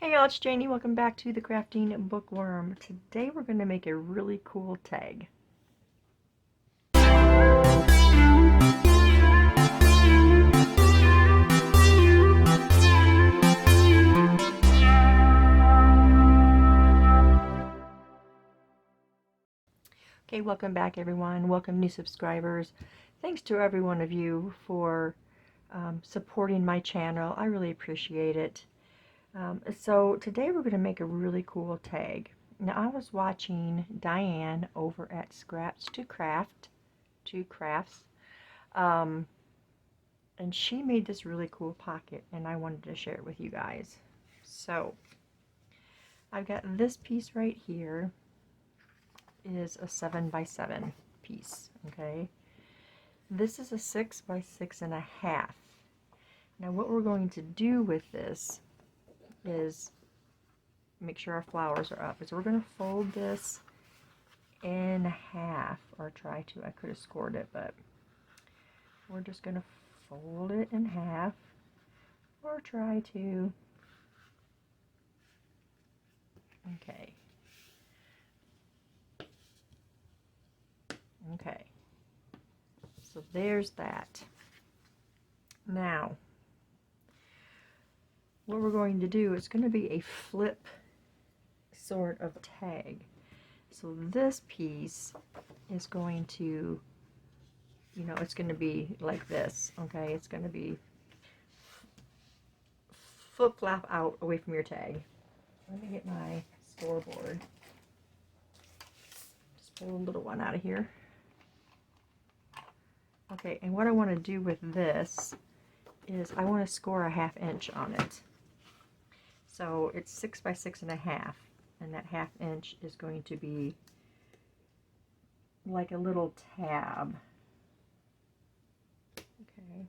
Hey y'all, it's Janie. Welcome back to the Crafting Bookworm. Today we're going to make a really cool tag. Okay, welcome back everyone. Welcome new subscribers. Thanks to every one of you for supporting my channel. I really appreciate it. So today we're going to make a really cool tag. Now I was watching Diane over at Scraps to Crafts, and she made this really cool pocket, and I wanted to share it with you guys. So I've got this piece right here is a 7x7 piece. Okay, this is a 6x6.5. Now what we're going to do with this is make sure our flowers are up. So we're going to fold this in half, or try to. I could have scored it, but we're just going to fold it in half, or try to. Okay. Okay. So there's that. Now, what we're going to do is going to be a flip sort of tag. So this piece is going to, it's going to be like this, okay? It's going to be flip flap out away from your tag. Let me get my scoreboard. Just pull a little one out of here. Okay, and what I want to do with this is I want to score a 1/2 inch on it. So it's 6x6.5, and that 1/2 inch is going to be like a little tab. Okay.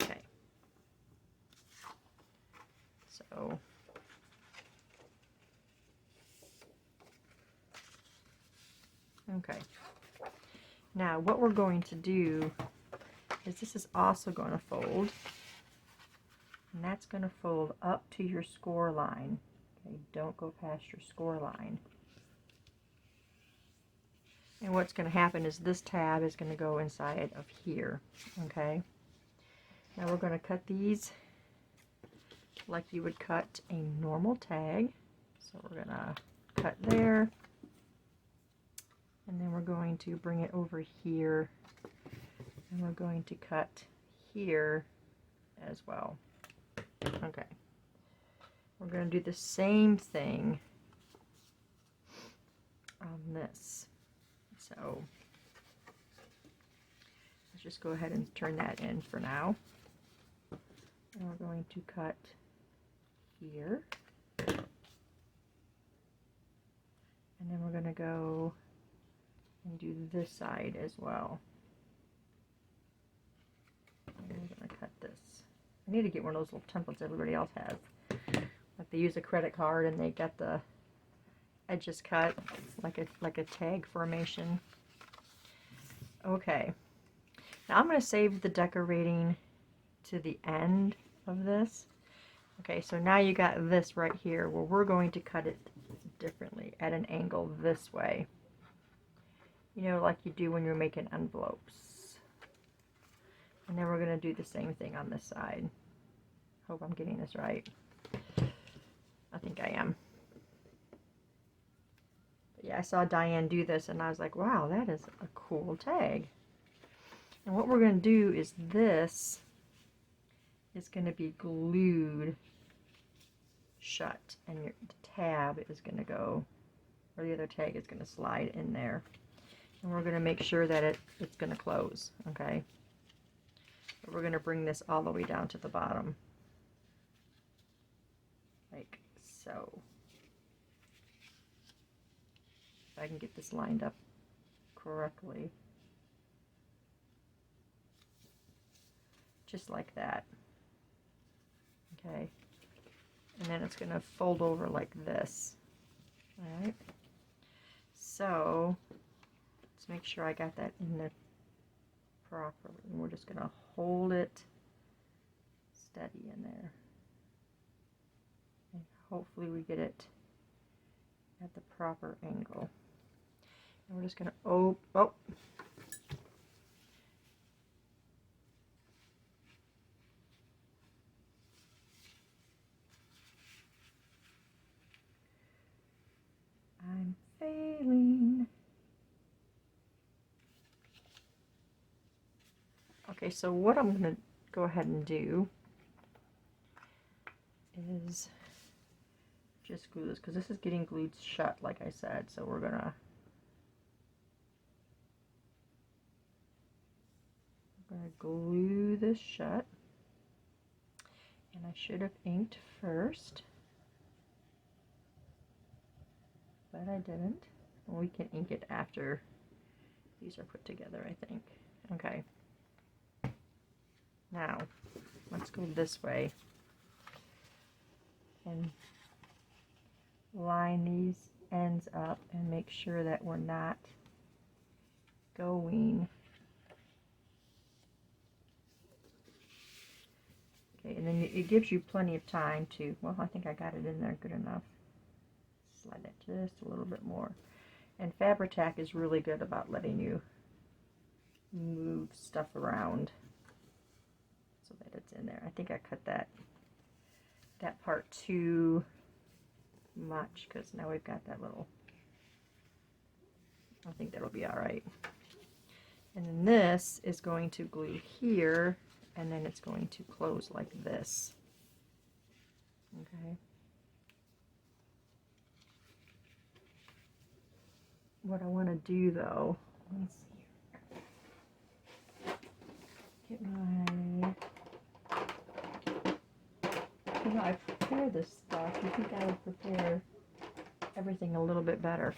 Okay. So okay. Now what we're going to do is this is also going to fold, and that's going to fold up to your score line. Okay, don't go past your score line. And what's going to happen is this tab is going to go inside of here. Okay. Now we're going to cut these like you would cut a normal tag. So we're going to cut there, and then we're going to bring it over here, and we're going to cut here as well. Okay. We're going to do the same thing on this. So let's just go ahead and turn that in for now. And we're going to cut here. And then we're going to go and do this side as well. And we're going to cut this. I need to get one of those little templates everybody else has. Like they use a credit card and they get the edges cut like a tag formation. Okay. Now I'm going to save the decorating to the end of this. Okay, so now you got this right here where we're going to cut it differently at an angle this way. Like you do when you're making envelopes. And then we're going to do the same thing on this side. Hope I'm getting this right. I think I am. But yeah, I saw Diane do this and I was like, wow, that is a cool tag. And what we're going to do is this is going to be glued shut, and the tab is going to go, or the other tag is going to slide in there. And we're going to make sure that it's going to close, okay? But we're going to bring this all the way down to the bottom. Like so. If I can get this lined up correctly. Just like that. Okay. And then it's going to fold over like this. Alright. So, let's make sure I got that in there properly. And we're just going to hold it steady in there. And hopefully we get it at the proper angle. And we're just going to, oh. I'm failing. Okay, so what I'm going to go ahead and do is just glue this, because this is getting glued shut, like I said. So we're gonna glue this shut, and I should have inked first, but I didn't. Well, we can ink it after these are put together, I think. Okay, now let's go this way and line these ends up and make sure that we're not going. Okay, and then it gives you plenty of time to, well, I think I got it in there good enough. Slide it just a little bit more. And Fabri-Tac is really good about letting you move stuff around so that it's in there. I think I cut that part too much, because now we've got that little, I think that'll be all right. And then this is going to glue here, and then it's going to close like this. Okay. What I want to do though, let's see, get my, you know, I prepare this stuff. You think I would prepare everything a little bit better.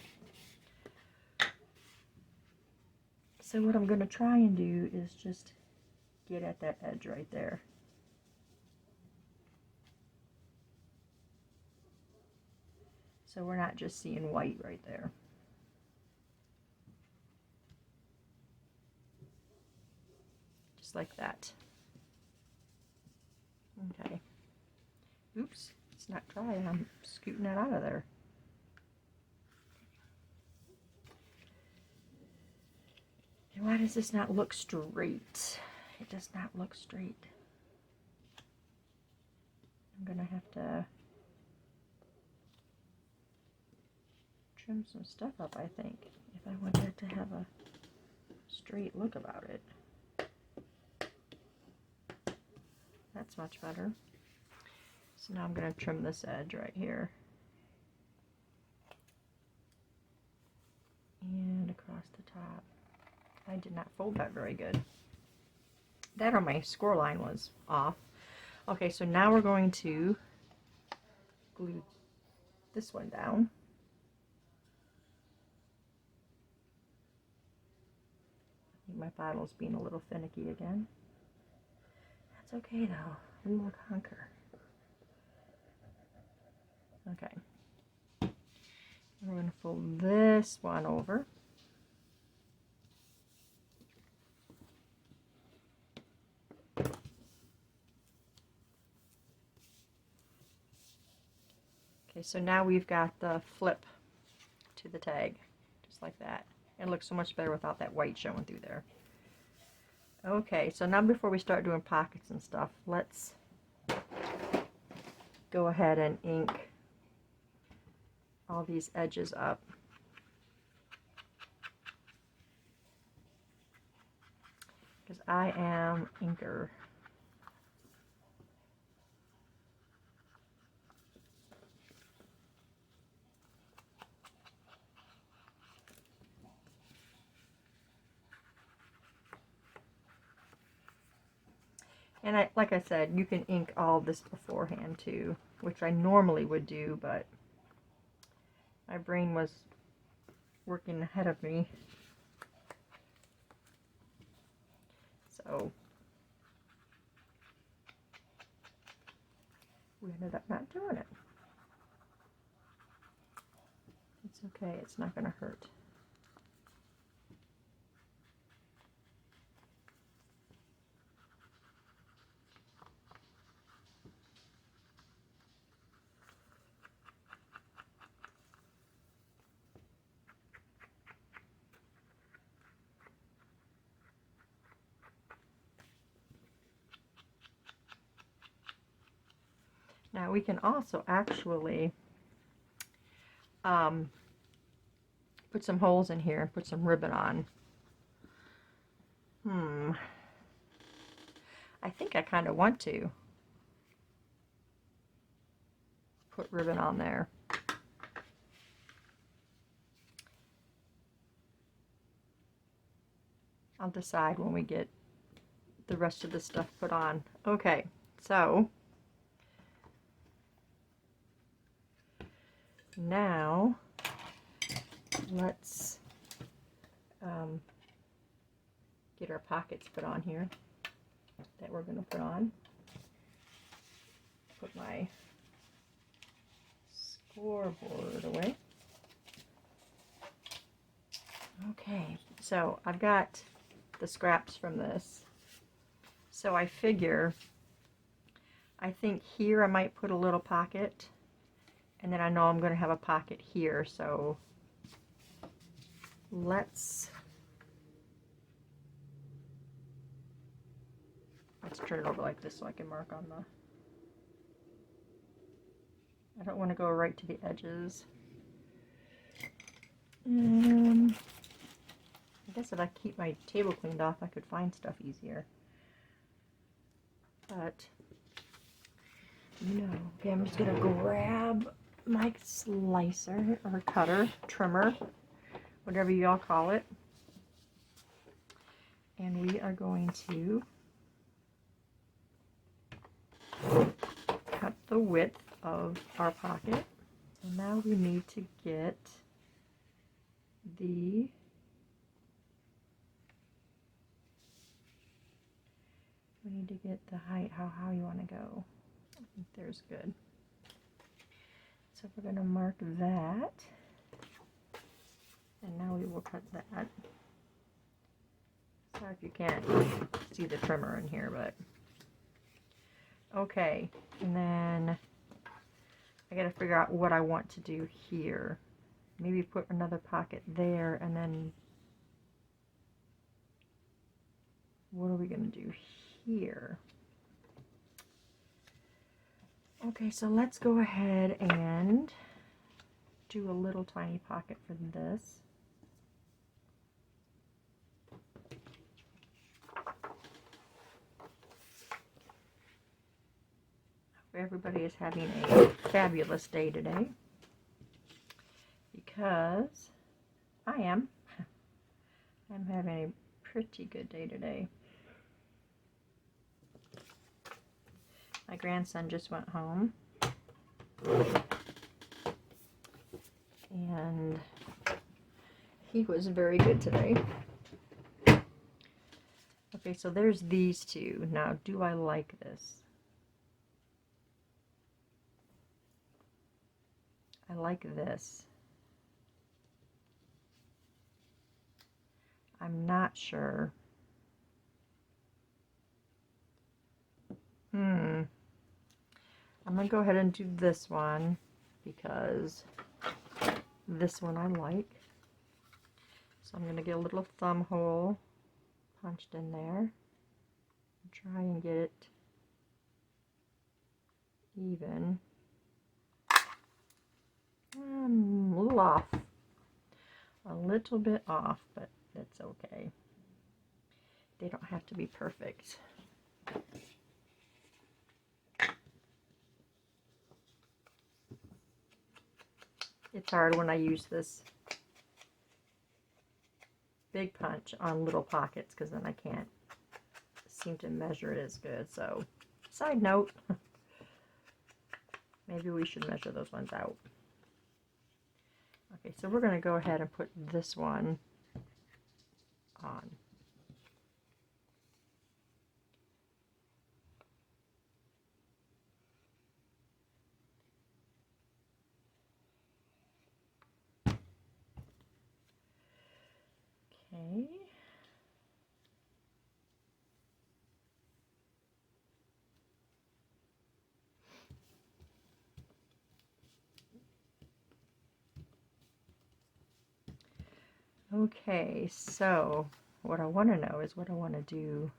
So what I'm going to try and do is just get at that edge right there. So we're not just seeing white right there. Just like that. Okay. Oops, it's not dry. I'm scooting that out of there. And why does this not look straight? It does not look straight. I'm gonna have to trim some stuff up, I think, if I want it to have a straight look about it. That's much better. So now I'm going to trim this edge right here. And across the top. I did not fold that very good. That or my score line was off. Okay, so now we're going to glue this one down. I think my bottle's being a little finicky again. That's okay though. We will conquer. Okay. We're going to fold this one over. Okay, so now we've got the flip to the tag, just like that. It looks so much better without that white showing through there. Okay, so now before we start doing pockets and stuff, let's go ahead and ink all these edges up. Because I am inker. And like I said, you can ink all this beforehand too, which I normally would do, but my brain was working ahead of me. So we ended up not doing it. It's okay, it's not going to hurt. Now we can also actually put some holes in here and put some ribbon on. I think I kind of want to put ribbon on there. I'll decide when we get the rest of the stuff put on. Okay, so now let's get our pockets put on here that we're going to put on. Put my scoreboard away. Okay, so I've got the scraps from this. So I figure, I think here I might put a little pocket, and then I know I'm going to have a pocket here, so let's turn it over like this so I can mark on the, I don't want to go right to the edges. I guess if I keep my table cleaned off, I could find stuff easier. But, you know, okay, I'm just going to grab my slicer or cutter, trimmer, whatever y'all call it. And we are going to cut the width of our pocket. So now we need to get the height, how you want to go. I think there's good. So we're going to mark that, and now we will cut that. Sorry if you can't see the trimmer in here, but okay. And then I got to figure out what I want to do here. Maybe put another pocket there, and then what are we going to do here? Okay, so let's go ahead and do a little tiny pocket for this. Everybody is having a fabulous day today, because I am. I'm having a pretty good day today. My grandson just went home, and he was very good today. Okay, so there's these two. Now, do I like this? I like this. I'm not sure. I'm going to go ahead and do this one because this one I like. So I'm going to get a little thumb hole punched in there. Try and get it even. A little off. A little bit off, but that's okay. They don't have to be perfect. It's hard when I use this big punch on little pockets, because then I can't seem to measure it as good. So, side note, maybe we should measure those ones out. Okay, so we're going to go ahead and put this one on. Okay. Okay, so what I want to know is what I want to do.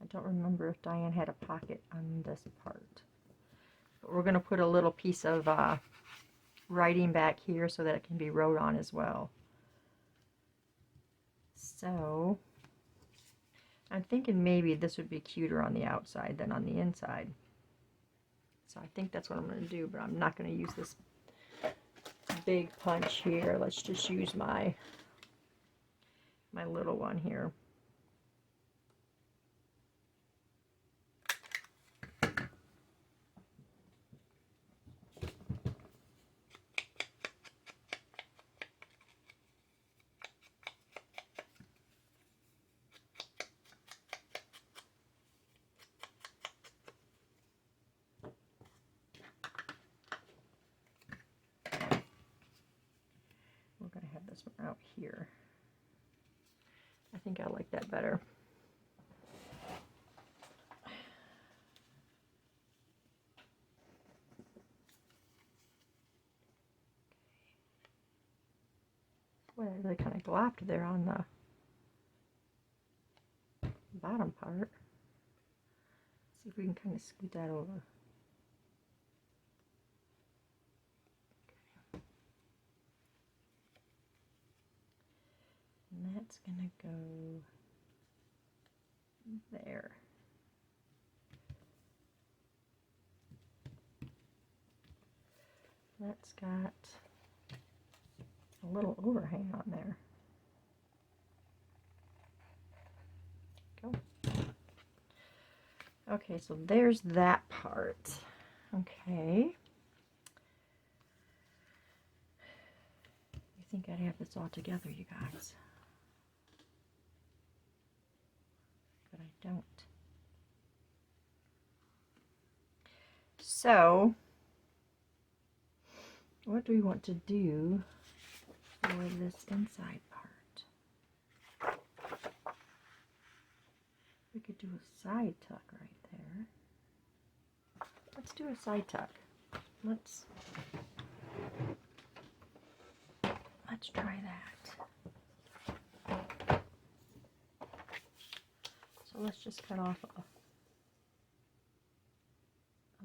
I don't remember if Diane had a pocket on this part. But we're going to put a little piece of writing back here so that it can be wrote on as well. So I'm thinking maybe this would be cuter on the outside than on the inside. So I think that's what I'm going to do, but I'm not going to use this big punch here. Let's just use my little one here. We're going to have this one out here. I think I like that better. Boy, I really kind of glopped there on the bottom part. See if we can kind of scoot that over. And that's going to go there. That's got a little overhang on there. Go. Okay, so there's that part. Okay. I think I'd have this all together, you guys. But I don't. So, what do we want to do for this inside part? We could do a side tuck right there. Let's do a side tuck. Let's try that. So let's just cut off a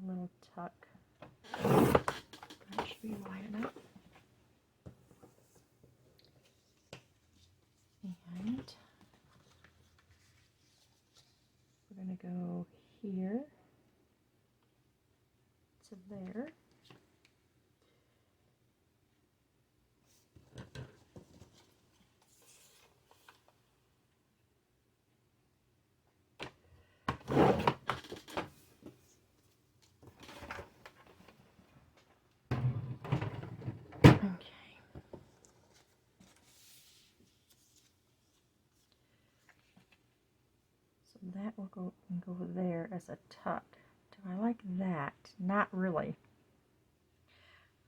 little tuck. That should be wide enough. And we're going to go here to there. That will go there as a tuck. Do I like that? Not really.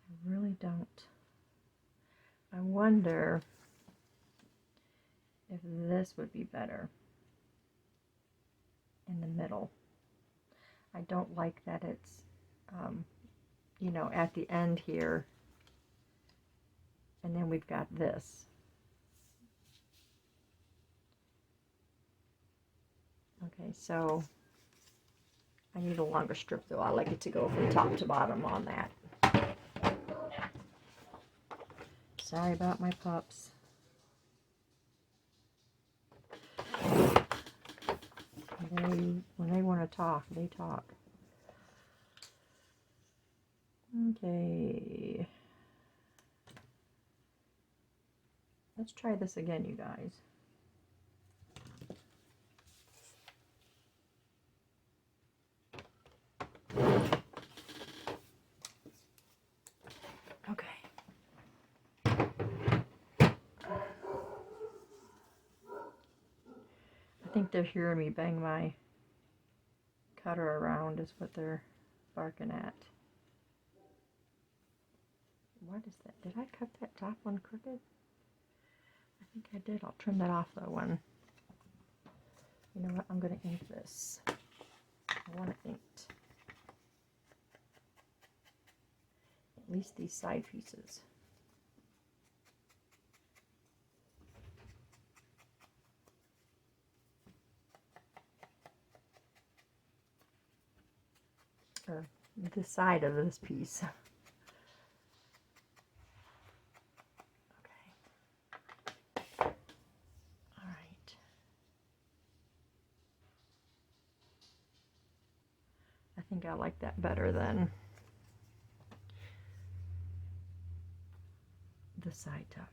I really don't. I wonder if this would be better in the middle. I don't like that it's, you know, at the end here, and then we've got this. Okay, so I need a longer strip though. I like it to go from top to bottom on that. Sorry about my pups. When they want to talk, they talk. Okay. Let's try this again, you guys. Okay. I think they're hearing me bang my cutter around is what they're barking at. What is that? Did I cut that top one crooked? I think I did. I'll trim that off though when, you know what, I'm going to ink this. I want it inked. At least these side pieces. or the side of this piece. Okay. All right. I think I like that better than the side tuck.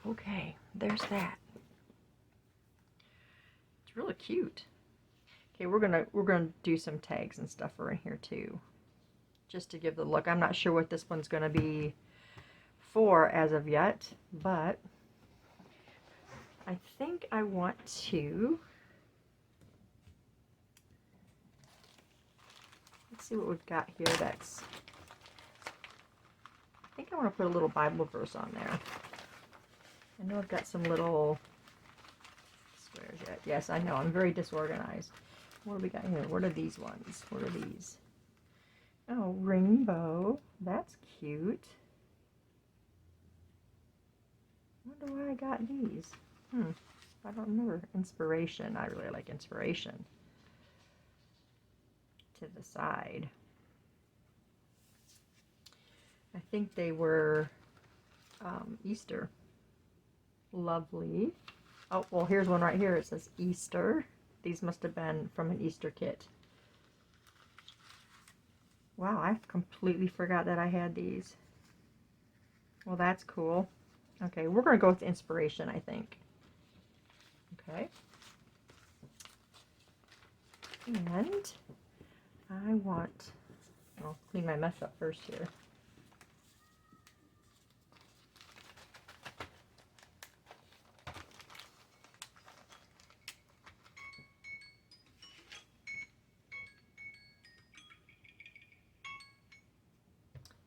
Okay, there's that. It's really cute. Okay, we're gonna do some tags and stuff around here too, just to give the look. I'm not sure what this one's gonna be for as of yet, but I think I want to. Let's see what we've got here. That's. I think I want to put a little Bible verse on there. I know I've got some little squares yet. Yes, I know. I'm very disorganized. What do we got here? What are these ones? What are these? Oh, rainbow. That's cute. I wonder why I got these. I don't remember. Inspiration. I really like inspiration. To the side. I think they were Easter. Lovely. Oh, well, here's one right here. It says Easter. These must have been from an Easter kit. Wow, I completely forgot that I had these. Well, that's cool. Okay, we're going to go with inspiration, I think. Okay. And I want... I'll clean my mess up first here.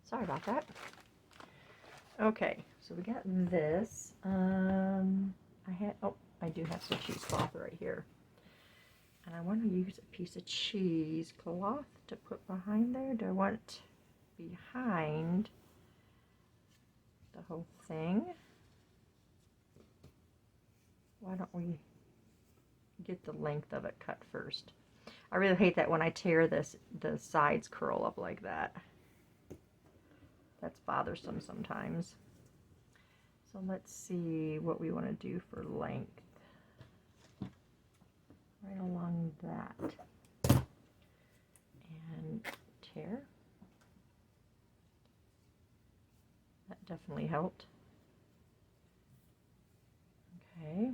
Sorry about that. Okay, so we got this. I do have some cheesecloth right here. And I want to use a piece of cheesecloth to put behind there. Do I want behind the whole thing? Why don't we get the length of it cut first? I really hate that when I tear this, the sides curl up like that. That's bothersome sometimes. So let's see what we want to do for length. Right along that. And tear. That definitely helped. Okay.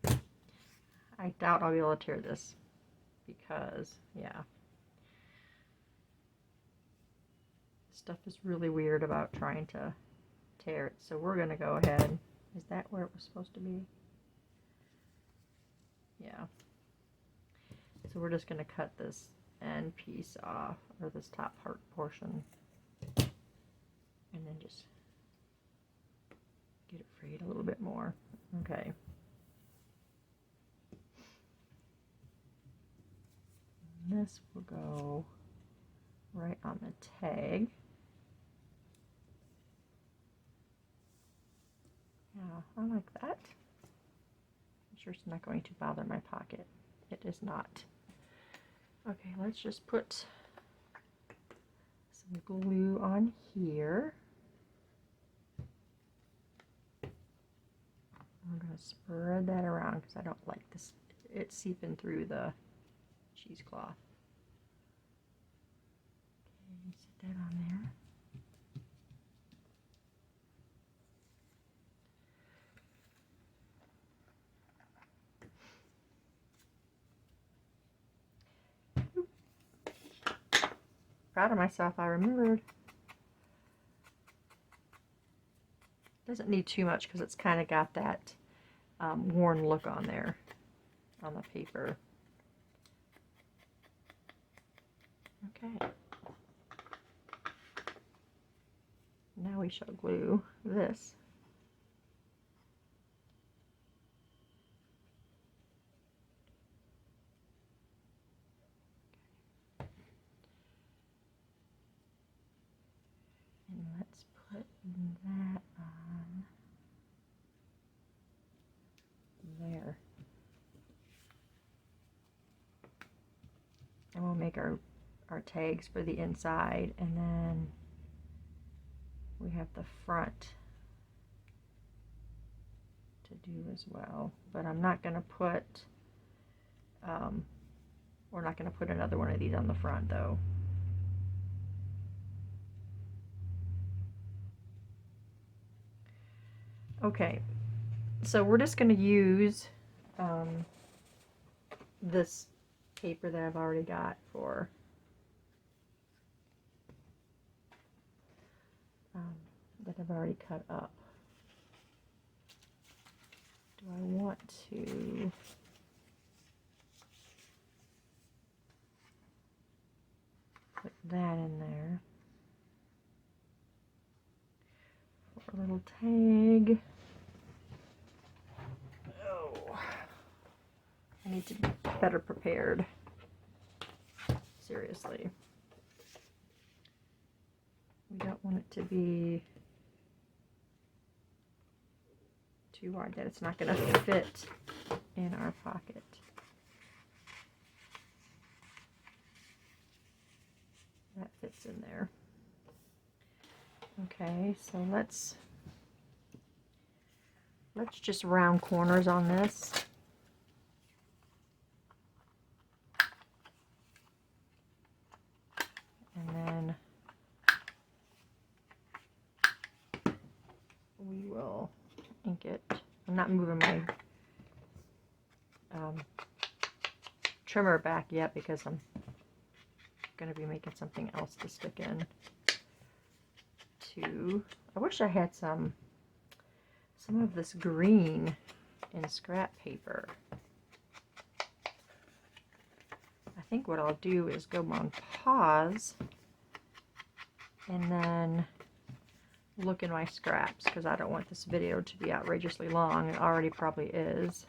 That. I doubt I'll be able to tear this because, yeah. Stuff is really weird about trying to tear it. So we're going to go ahead. Is that where it was supposed to be? Yeah. So we're just going to cut this end piece off, or this top part portion, and then just get it frayed a little bit more. Okay. And this will go right on the tag. Yeah, I like that. I'm sure it's not going to bother my pocket. It is not. Okay, let's just put some glue on here. I'm going to spread that around because I don't like this. It's seeping through the cheesecloth. Okay, set that on there. Proud of myself, I remembered. Doesn't need too much because it's kind of got that worn look on there, on the paper. Okay. we shall glue this. And let's put that on there. And we'll make our tags for the inside, and then we have the front to do as well. But I'm not going to put, we're not going to put another one of these on the front though. Okay, so we're just going to use this paper that I've already got for that I've already cut up. Do I want to put that in there for a little tag? Oh, I need to be better prepared. Seriously. We don't want it to be too wide that it's not going to fit in our pocket. That fits in there. Okay, so let's just round corners on this. And then we will ink it. I'm not moving my trimmer back yet because I'm going to be making something else to stick in. I wish I had some of this green in scrap paper. I think what I'll do is go on pause and then look in my scraps, because I don't want this video to be outrageously long. It already probably is.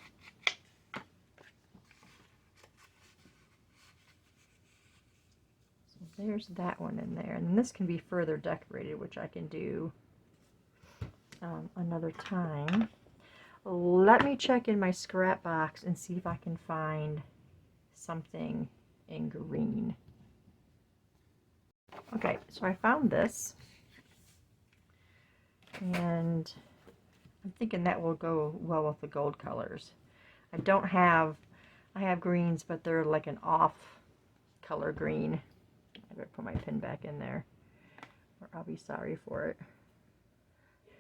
So there's that one in there, and this can be further decorated, which I can do another time. Let me check in my scrap box and see if I can find something in green. Okay, so I found this, and I'm thinking that will go well with the gold colors. I have greens, but they're like an off color green. I better put my pin back in there, or I'll be sorry for it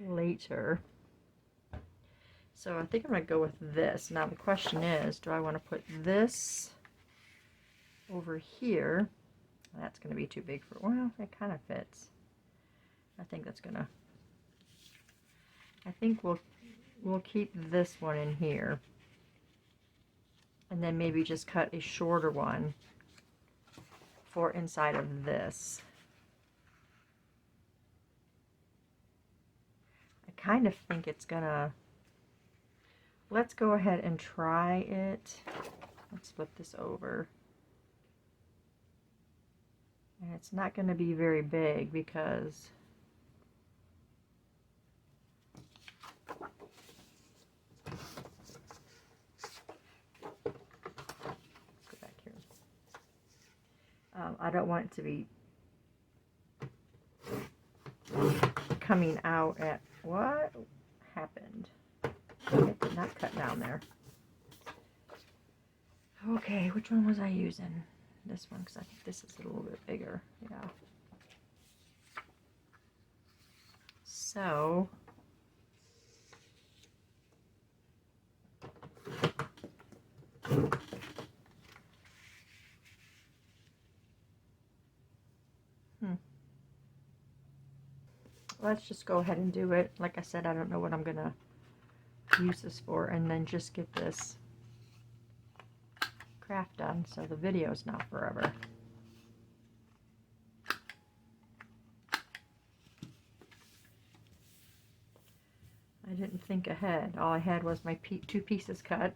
later. So I think I'm going to go with this. Now the question is, do I want to put this over here? That's going to be too big for, well, it kind of fits. I think that's going to, I think we'll keep this one in here. And then maybe just cut a shorter one for inside of this. I kind of think it's gonna, let's go ahead and try it. Let's flip this over. And it's not going to be very big because I don't want it to be coming out at, what happened? It did not cut down there. Okay, which one was I using? This one, because I think this is a little bit bigger. Yeah. So let's just go ahead and do it. Like I said, I don't know what I'm gonna use this for, and then just get this craft done so the video is not forever. didn't think ahead. All I had was my 2 pieces cut.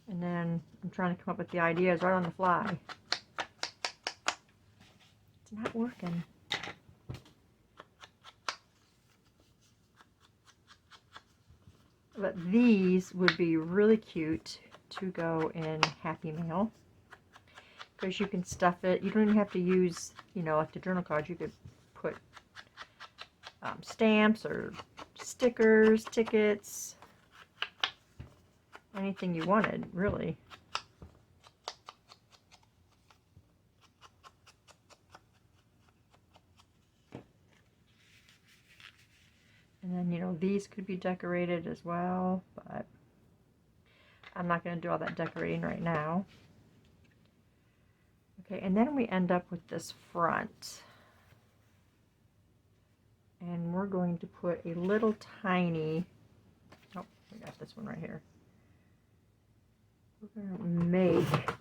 And then I'm trying to come up with the ideas right on the fly. It's not working. But these would be really cute to go in Happy Mail. Because you can stuff it. You don't even have to use, you know, like the journal cards. You could put stamps or stickers, tickets, anything you wanted, really. And then, you know, these could be decorated as well, but I'm not going to do all that decorating right now. Okay, and then we end up with this front. And we're going to put a little tiny, oh, we got this one right here. We're going to make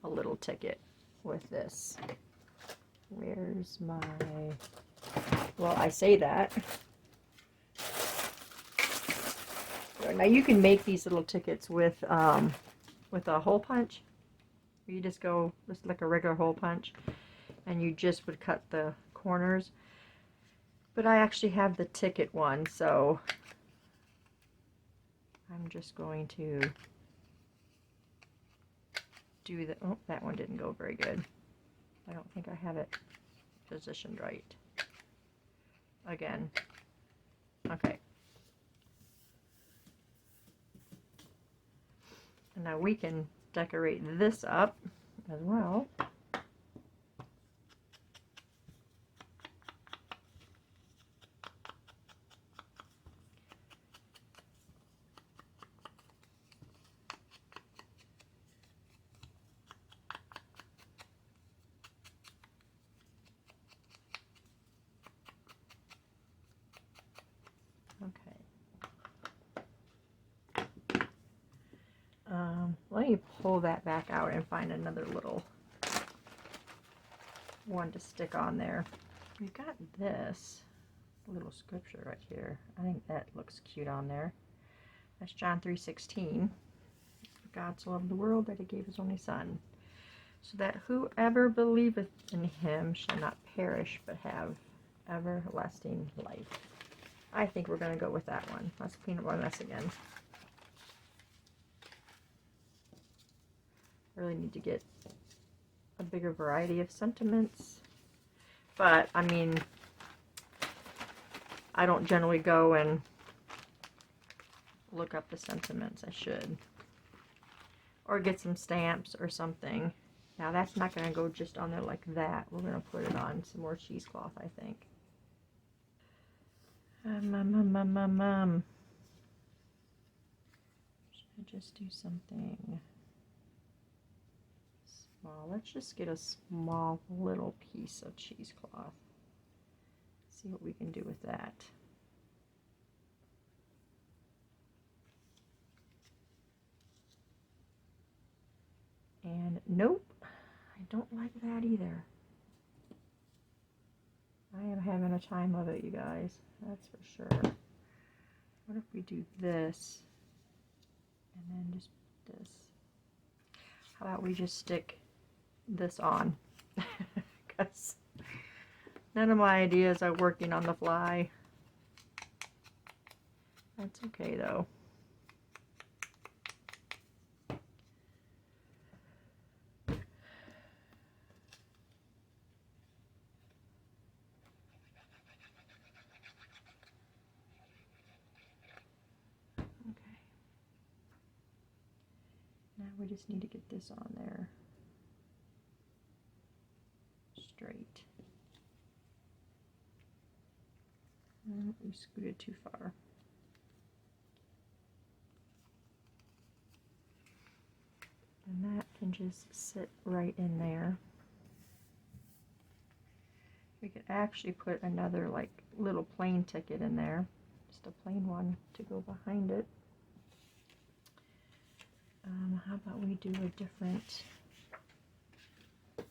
a little ticket with this. Where's my, well, I say that. Now you can make these little tickets with a hole punch. You just go, just like a regular hole punch, and you just would cut the corners. But I actually have the ticket one, so I'm just going to do the, oh, that one didn't go very good. I don't think I have it positioned right. Again. Okay. And now we can decorate this up as well. Let me pull that back out and find another little one to stick on there. We've got this little scripture right here. I think that looks cute on there. That's John 3:16. God so loved the world that he gave his only son, so that whoever believeth in him shall not perish but have everlasting life. I think we're going to go with that one. Let's clean up our mess again. I really need to get a bigger variety of sentiments. But, I mean, I don't generally go and look up the sentiments. I should. Or get some stamps or something. Now, that's not going to go just on there like that. We're going to put it on some more cheesecloth, I think. Should I just do something small? Let's just get a small little piece of cheesecloth. See what we can do with that. And nope, I don't like that either. I am having a time of it, you guys. That's for sure. What if we do this and then just this? How about we just stick this on? Because none of my ideas are working on the fly. That's okay though. We just need to get this on there straight. We scooted too far. And that can just sit right in there. We could actually put another like little plain ticket in there, just a plain one to go behind it. How about we do a different? How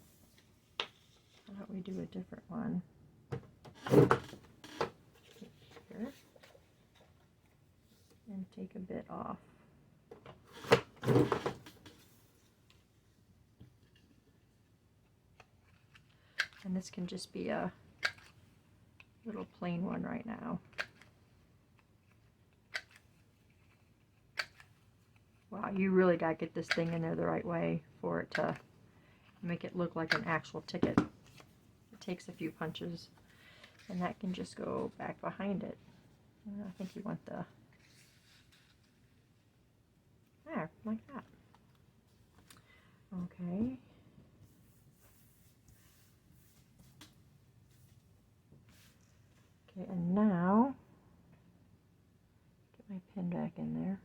about we do a different one? Here. it off. And this can just be a little plain one right now. Wow, you really got to get this thing in there the right way for it to make it look like an actual ticket. It takes a few punches, and that can just go back behind it. And I think you want the, there, like that. Okay. Okay, and now, get my pen back in there.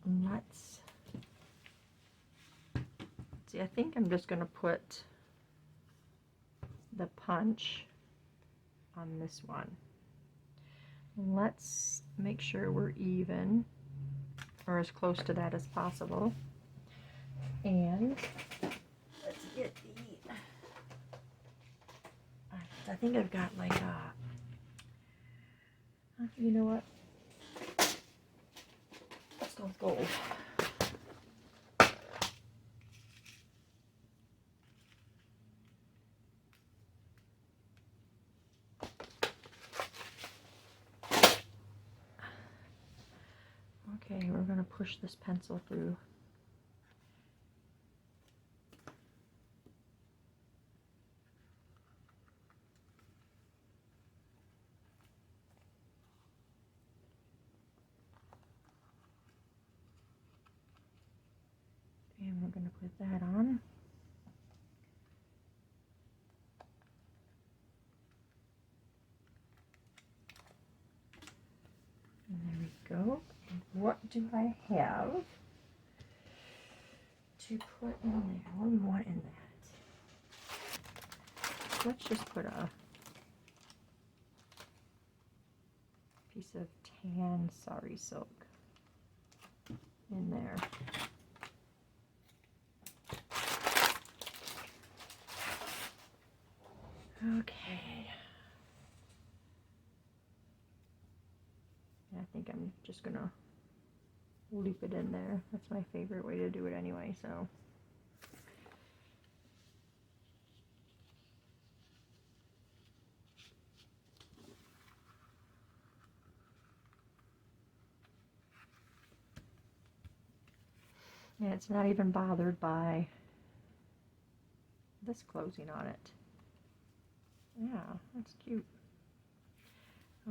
And let's see, I think I'm just going to put the punch on this one. Let's make sure we're even, or as close to that as possible. And let's get the, I think I've got like a, you know what? Let's go with gold. Okay, we're going to push this pencil through. And we're going to put that on. And there we go. And what do I have to put in there? What do we want in that? Let's just put a piece of tan sari silk in there. Okay. I think I'm just gonna loop it in there. That's my favorite way to do it anyway, so. And it's not even bothered by this closing on it. Yeah, that's cute.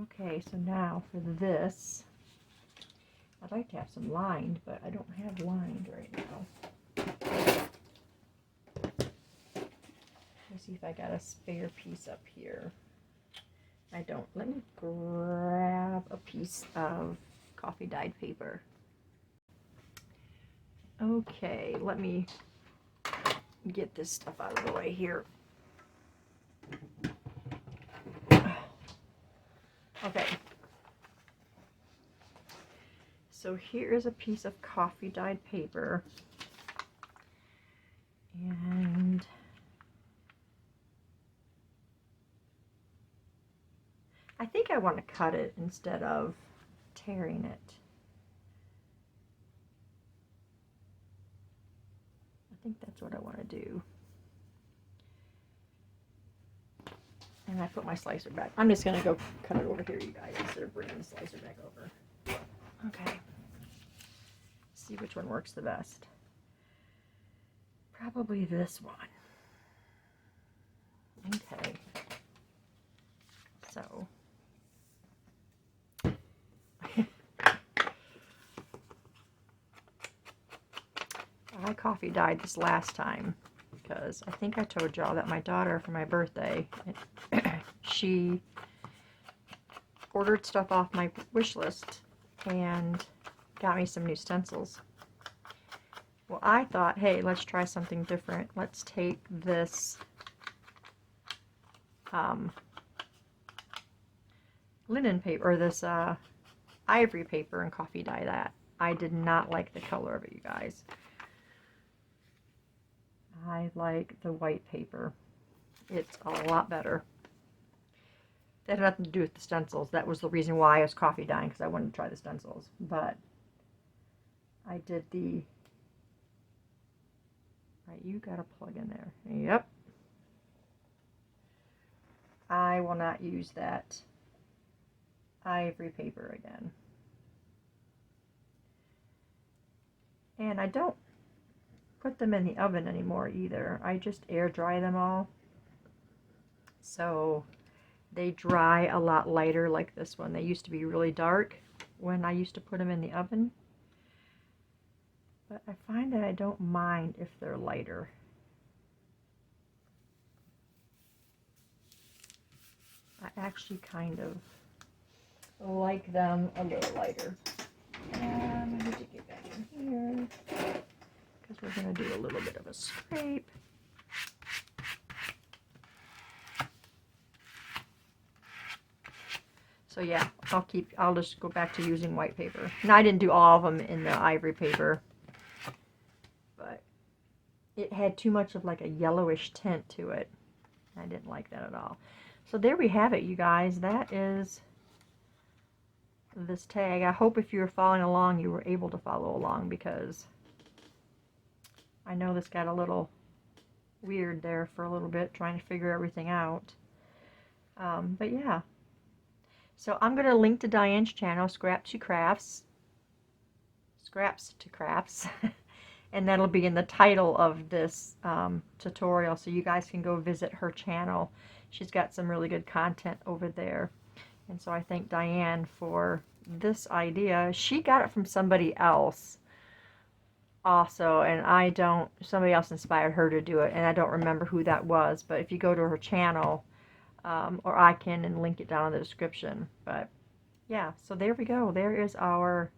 Okay, so now for this, I'd like to have some lined, but I don't have lined right now. Let me see if I got a spare piece up here. I don't. Let me grab a piece of coffee dyed paper. Okay, let me get this stuff out of the way here. Okay. So here is a piece of coffee dyed paper. And I think I want to cut it instead of tearing it. I think that's what I want to do. And I put my slicer back. I'm just going to go cut it over here, you guys, instead of bringing the slicer back over. Okay. See which one works the best. Probably this one. Okay. So. I coffee dyed this last time because I think I told y'all that my daughter, for my birthday, she ordered stuff off my wish list and got me some new stencils. Well, I thought, hey, let's try something different. Let's take this linen paper, or this ivory paper, and coffee dye that. I did not like the color of it, you guys. I like the white paper. It's a lot better. That had nothing to do with the stencils. That was the reason why I was coffee dyeing, because I wanted to try the stencils. But I did the... Right, you got a plug in there. Yep. I will not use that ivory paper again. And I don't put them in the oven anymore either. I just air dry them all. So they dry a lot lighter like this one. They used to be really dark when I used to put them in the oven. But I find that I don't mind if they're lighter. I actually kind of like them a little lighter. And I need to get back in here because we're going to do a little bit of a scrape. So yeah, I'll just go back to using white paper. Now I didn't do all of them in the ivory paper, but it had too much of like a yellowish tint to it. I didn't like that at all. So there we have it, you guys. That is this tag. I hope if you were following along, you were able to follow along, because I know this got a little weird there for a little bit, trying to figure everything out. But yeah. So I'm going to link to Diane's channel, Scraps to Crafts, and that'll be in the title of this tutorial, so you guys can go visit her channel. She's got some really good content over there. And so I thank Diane for this idea. She got it from somebody else also, and somebody else inspired her to do it, and I don't remember who that was, but if you go to her channel, or I can link it down in the description. But yeah, so there we go. There is our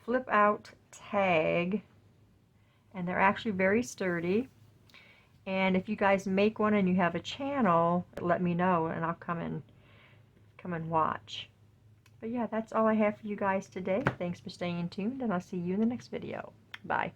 flip out tag, and they're actually very sturdy. And if you guys make one and you have a channel, let me know and I'll come and watch. But yeah, that's all I have for you guys today. Thanks for staying tuned, and I'll see you in the next video. Bye.